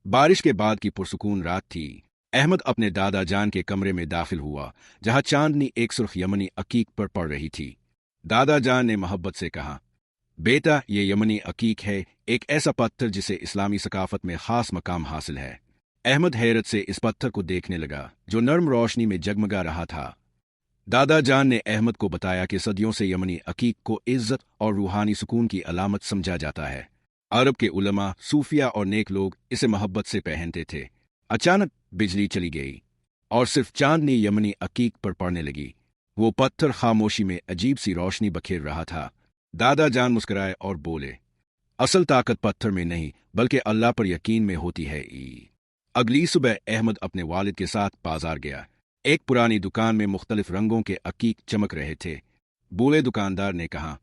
बारिश के बाद की पुरसुकून रात थी। अहमद अपने दादा जान के कमरे में दाखिल हुआ, जहां चांदनी एक सुर्ख यमनी अकीक पर पड़ रही थी। दादा जान ने मोहब्बत से कहा, बेटा, ये यमनी अकीक है, एक ऐसा पत्थर जिसे इस्लामी सकाफत में खास मकाम हासिल है। अहमद हैरत से इस पत्थर को देखने लगा, जो नर्म रोशनी में जगमगा रहा था। दादा जान ने अहमद को बताया कि सदियों से यमनी अकीक को इज्जत और रूहानी सुकून की अलामत समझा जाता है। अरब के उलमा, सूफिया और नेक लोग इसे मोहब्बत से पहनते थे। अचानक बिजली चली गई और सिर्फ चांदनी यमनी अकीक पर पड़ने लगी। वो पत्थर खामोशी में अजीब सी रोशनी बखेर रहा था। दादा जान मुस्कुराए और बोले, असल ताकत पत्थर में नहीं बल्कि अल्लाह पर यकीन में होती है। अगली सुबह अहमद अपने वालिद के साथ बाजार गया। एक पुरानी दुकान में मुख्तलिफ रंगों के अकीक चमक रहे थे। बूढ़े दुकानदार ने कहा,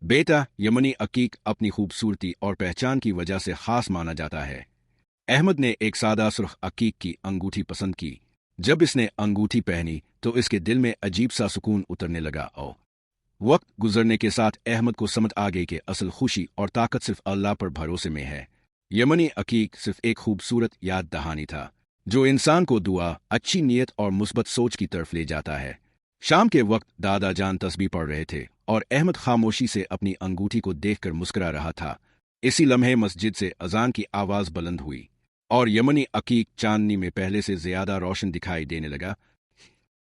बेटा, यमनी अकीक अपनी खूबसूरती और पहचान की वजह से खास माना जाता है। अहमद ने एक सादा सुर्ख अकीक की अंगूठी पसंद की। जब इसने अंगूठी पहनी तो इसके दिल में अजीब सा सुकून उतरने लगा। और वक्त गुजरने के साथ अहमद को समझ आ गई कि असल खुशी और ताकत सिर्फ अल्लाह पर भरोसे में है। यमनी अकीक सिर्फ एक खूबसूरत याद दहानी था, जो इंसान को दुआ, अच्छी नीयत और मुस्बत सोच की तरफ ले जाता है। शाम के वक्त दादा जान तस्बीह पढ़ रहे थे और अहमद खामोशी से अपनी अंगूठी को देखकर मुस्कुरा रहा था। इसी लम्हे मस्जिद से अजान की आवाज बुलंद हुई और यमनी अकीक चांदनी में पहले से ज्यादा रोशन दिखाई देने लगा।